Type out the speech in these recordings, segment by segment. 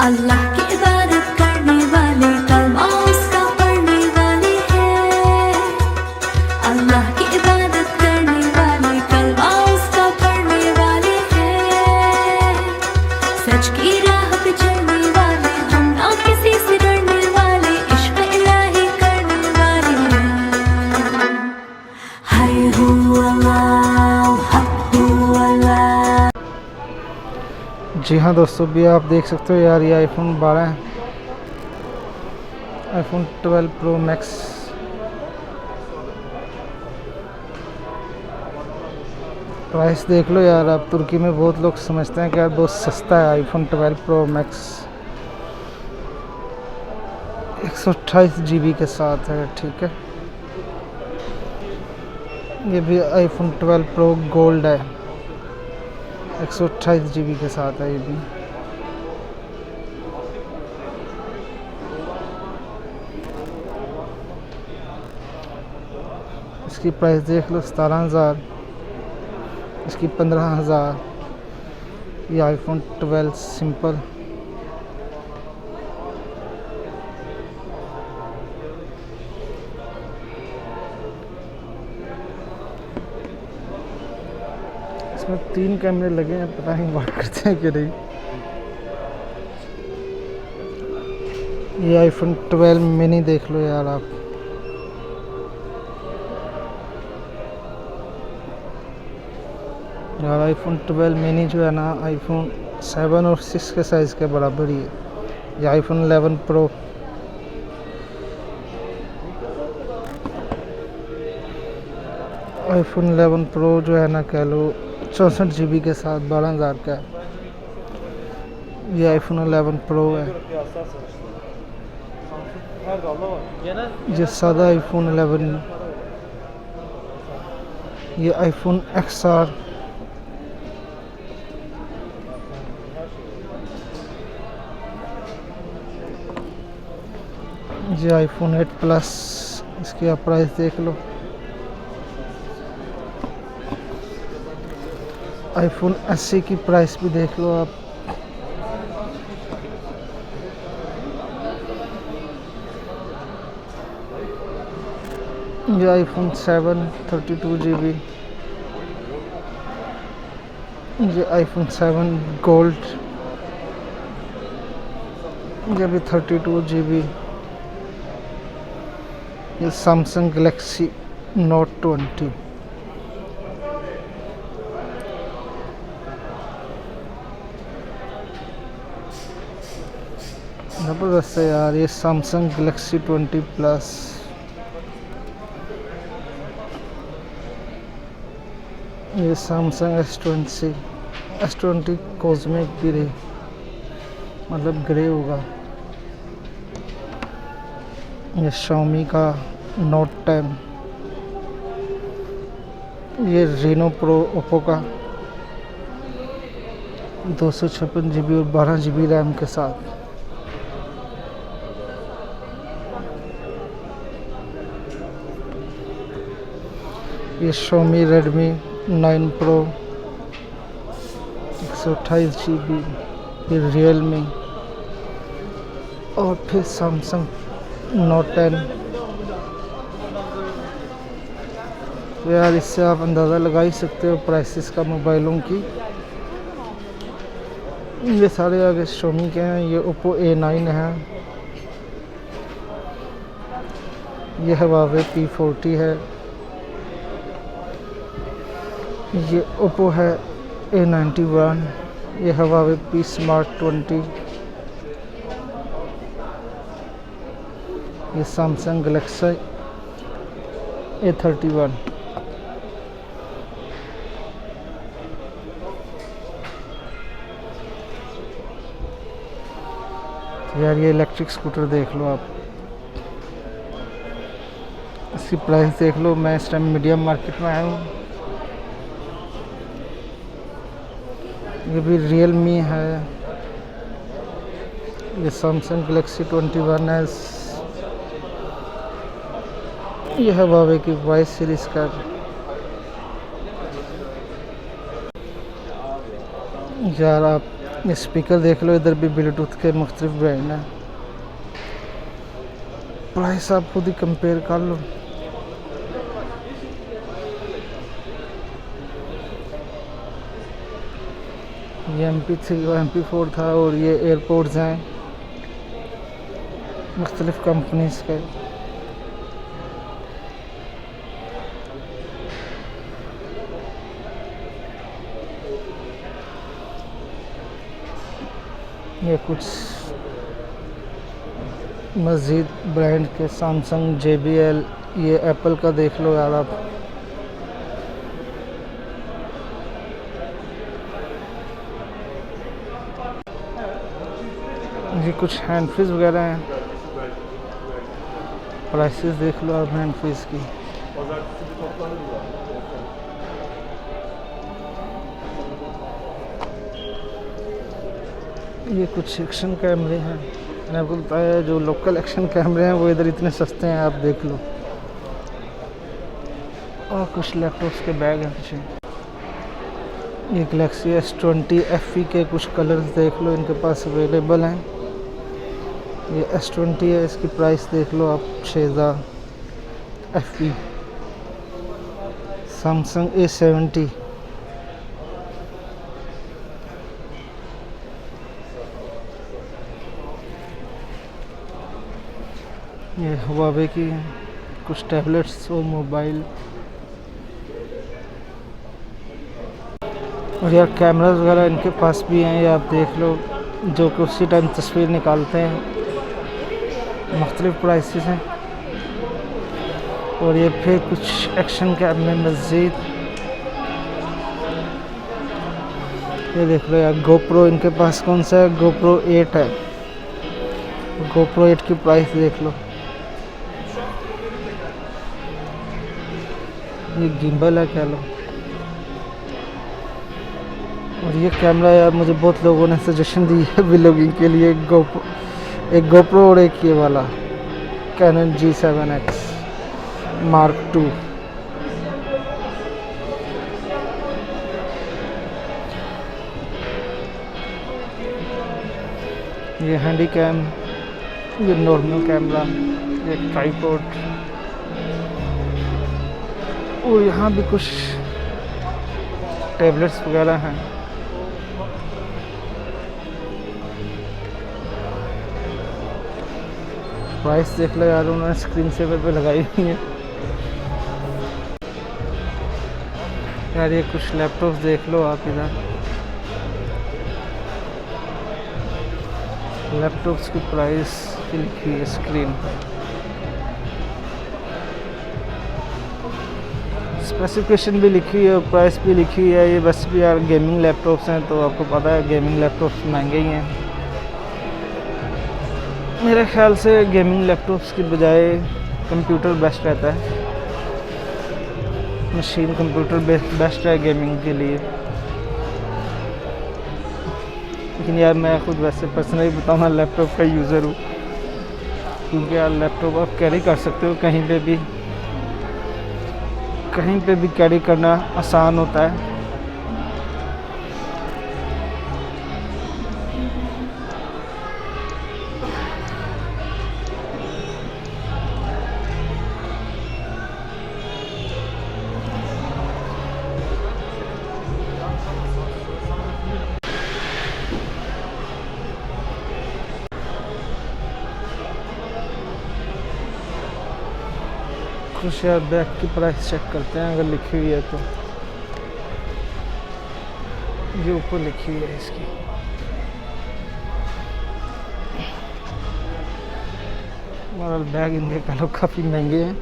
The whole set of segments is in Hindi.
अल्लाह की इबादत करने वाले कलमा उसका पढ़ने वाले हैं। अल्लाह की इबादत करने वाले कलमा उसका पढ़ने वाले हैं। सच की राह पे चलने वाले हम ना किसी से डरने वाले, इश्क इलाही करने वाले हैं। हाय हू अल्लाह, हक हू अल्लाह। जी हाँ दोस्तों, भी आप देख सकते हो यार, ये आईफोन 12 है, आईफोन 12 प्रो मैक्स। प्राइस देख लो यार, अब तुर्की में बहुत लोग समझते हैं कि यार बहुत सस्ता है आईफोन 12 प्रो मैक्स। 128 GB के साथ है, ठीक है। ये भी आईफोन 12 प्रो गोल्ड है, 128 GB के साथ है ये भी। इसकी प्राइस देख लो, 17,000, इसकी 15,000। ये आईफोन 12 सिंपल। इसमें 3 कैमरे लगे हैं, पता नहीं वर्क करते हैं कि नहीं। ये आईफोन 12 मिनी देख लो यार आप, यार आईफोन 12 मिनी जो है ना, आईफोन 7 और 6 के साइज़ के बराबर ही है। ये आईफोन 11 प्रो, आईफोन 11 प्रो जो है ना, कह लो 64 GB के साथ 12,000 का है। ये आईफोन 11 प्रो है। ये सादा आईफोन 11, ये आईफोन XR, ये आईफोन 8 प्लस। इसकी आप प्राइस देख लो। आईफोन SE की प्राइस भी देख लो आप। ये आईफोन 7 32 GB, ये आईफोन 7 गोल्ड, ये भी 32 GB। ये सैमसंग गैलेक्सी नोट 20, ज़बरदस्त है यार। ये सैमसंग गैलेक्सी 20 प्लस। ये सैमसंग S20 कॉस्मिक ग्रे, मतलब ग्रे होगा। ये Xiaomi का नोट 10, ये Reno Pro ओप्पो का 256 GB और 12 GB रैम के साथ। ये Xiaomi Redmi 9 Pro 128 GB, फिर Realme, और फिर Samsung नोट 10। तो यार इससे आप अंदाज़ा लगा ही सकते हो प्राइसेस का मोबाइलों की। ये सारे आगे Xiaomi के हैं। ये Oppo A9 है, ये Huawei P40 है, ये Oppo है A91, ये Huawei P Smart 20, ये सैमसंग गैलेक्सी A31। यार ये इलेक्ट्रिक स्कूटर देख लो आप, इसकी प्राइस देख लो। मैं इस टाइम मीडियम मार्केट में आया हूँ। ये भी Realme है, ये सैमसंग गैलेक्सी 21S, ये है Huawei की Y सीरीज़ का। यार आप ये स्पीकर देख लो, इधर भी ब्लूटूथ के मुख्तलिफ ब्रांड हैं। प्राइस आप खुद ही कंपेयर कर लो। ये MP3 और MP4 था, और ये एयरपोर्ट्स हैं मुख्तलिफ कंपनीज के। ये कुछ मज़ीद ब्रांड के सैमसंग, JBL, ये एप्पल का देख लो यार आप। ये कुछ हैंड फ्रीज वगैरह हैं, प्राइसेस देख लो आप हैंड फ्रीज की। ये कुछ एक्शन कैमरे हैं, मैंने आपको बताया जो लोकल एक्शन कैमरे हैं वो इधर इतने सस्ते हैं, आप देख लो। और कुछ लैपटॉप्स के बैग हैं पीछे। ये गैलेक्सी S20 FE के कुछ कलर्स देख लो, इनके पास अवेलेबल हैं। ये S20 है, इसकी प्राइस देख लो आप 6000। FE सैमसंग A70, ये हुआवे की कुछ टैबलेट्स और मोबाइल। और यार कैमरास वगैरह इनके पास भी हैं, ये आप देख लो, जो कि उसी टाइम तस्वीर निकालते हैं। मुख्तलिफ प्राइसेस हैं। और ये फिर कुछ एक्शन कैमरे मज़ीद, ये देख लो यार GoPro इनके पास कौन सा है, GoPro 8 है। GoPro 8 की प्राइस देख लो। ये गिम्बल है कह लो। और ये कैमरा यार मुझे बहुत लोगों ने सजेशन दी है व्लॉगिंग के लिए, एक GoPro और एक ये वाला Canon G7X Mark II। ये हैंडी कैम, ये नॉर्मल कैमरा, ये ट्राइपॉड। और यहाँ भी कुछ टैबलेट्स वगैरह हैं। प्राइस देख लो यार, उन्होंने स्क्रीन सेवर पे लगाई हुई है यार। ये कुछ लैपटॉप्स देख लो आप इधर, लैपटॉप्स की प्राइस लिखी है स्क्रीन पर, स्पेसिफिकेशन भी लिखी है और प्राइस भी लिखी है। ये बस भी यार गेमिंग लैपटॉप्स हैं, तो आपको पता है गेमिंग लैपटॉप्स महंगे ही हैं। मेरे ख्याल से गेमिंग लैपटॉप्स की बजाय कंप्यूटर बेस्ट रहता है, मशीन कंप्यूटर बेस्ट है गेमिंग के लिए। लेकिन यार मैं खुद वैसे पर्सनली बताऊँ, मैं लैपटॉप का यूज़र हूँ, क्योंकि यार लैपटॉप आप कैरी कर सकते हो कहीं पे भी कैरी करना आसान होता है। कुछ यार बैग की प्राइस चेक करते हैं, अगर लिखी हुई है तो। ये ऊपर लिखी हुई है इसकी। मॉडल बैग इनके कलर काफ़ी महंगे हैं।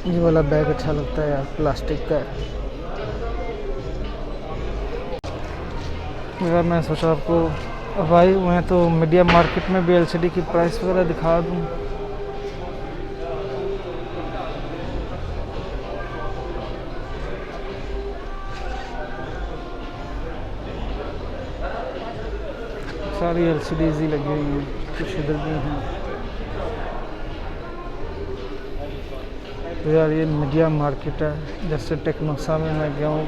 ये वाला बैग अच्छा लगता है यार, प्लास्टिक का है। अगर मैं सोचा आपको अब आए हुए हैं तो मीडिया मार्केट में भी LCD की प्राइस वगैरह दिखा दूँ। सारी LCDs ही लगी हुई हैं, कुछ इधर भी हैं। तो यार ये मीडिया मार्केट है, जैसे टेक्नोसा में मैं गया हूँ।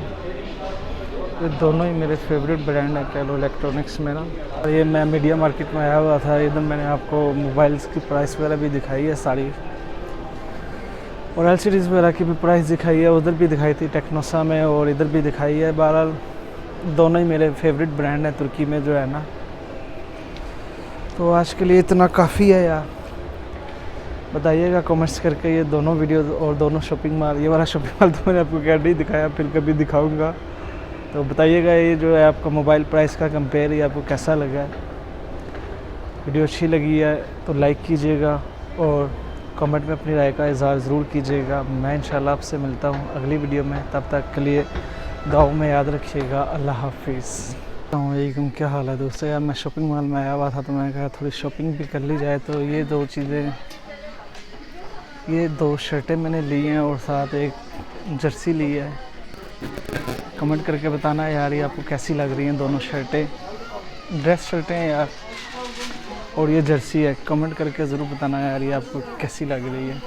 ये दोनों ही मेरे फेवरेट ब्रांड है कह लो इलेक्ट्रॉनिक्स में ना। और ये मैं मीडिया मार्केट में आया हुआ था, एकदम मैंने आपको मोबाइल्स की प्राइस वगैरह भी दिखाई है सारी, और एलसीडीज़ वगैरह की भी प्राइस दिखाई है, उधर भी दिखाई थी टेक्नोसा में और इधर भी दिखाई है। बहरहाल दोनों ही मेरे फेवरेट ब्रांड हैं तुर्की में जो है ना। तो आज के लिए इतना काफ़ी है यार। बताइएगा कमेंट्स करके ये दोनों वीडियो और दोनों शॉपिंग मॉल, ये वाला शॉपिंग मॉल तो मैंने आपको क्या नहीं दिखाया, फिर कभी दिखाऊंगा। तो बताइएगा ये जो है आपका मोबाइल प्राइस का कंपेयर ये आपको कैसा लगा है। वीडियो अच्छी लगी है तो लाइक कीजिएगा और कमेंट में अपनी राय का इज़हार ज़रूर कीजिएगा। मैं इंशाल्लाह आपसे मिलता हूँ अगली वीडियो में, तब तक के लिए दुआओं में याद रखिएगा। अल्लाह हाफिज़। अस्सलामुअलैकुम, क्या हाल है दोस्तों। यार मैं शॉपिंग मॉल में आया हुआ था तो मैंने कहा थोड़ी शॉपिंग भी कर ली जाए। तो ये दो चीज़ें, ये दो शर्टें मैंने ली हैं और साथ एक जर्सी ली है। कमेंट करके बताना यार ये आपको कैसी लग रही हैं दोनों शर्टें। ड्रेस शर्टें हैं यार और ये जर्सी है। कमेंट करके ज़रूर बताना यार ये आपको कैसी लग रही है।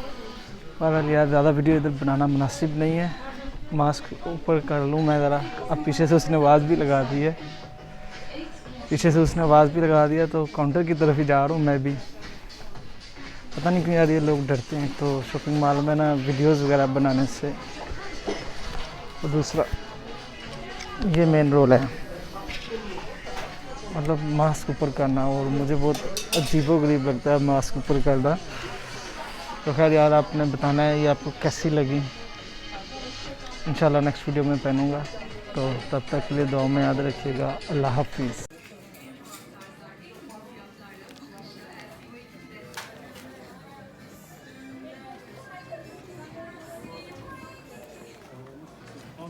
बहरहाल यार ज़्यादा वीडियो इधर बनाना मुनासिब नहीं है। मास्क ऊपर कर लूँ मैं ज़रा। अब पीछे से उसने आवाज़ भी लगा दी है, तो काउंटर की तरफ ही जा रहा हूँ मैं भी। पता नहीं क्यों यार ये लोग डरते हैं तो शॉपिंग मॉल में ना वीडियोस वगैरह बनाने से। और दूसरा ये मेन रोल है, मतलब मास्क ऊपर करना, और मुझे बहुत अजीबोगरीब लगता है मास्क ऊपर करना। तो खैर यार आपने बताना है ये आपको कैसी लगी। इंशाल्लाह नेक्स्ट वीडियो में पहनूंगा। तो तब तक के लिए दुआ में याद रखिएगा। अल्लाह हाफिज़।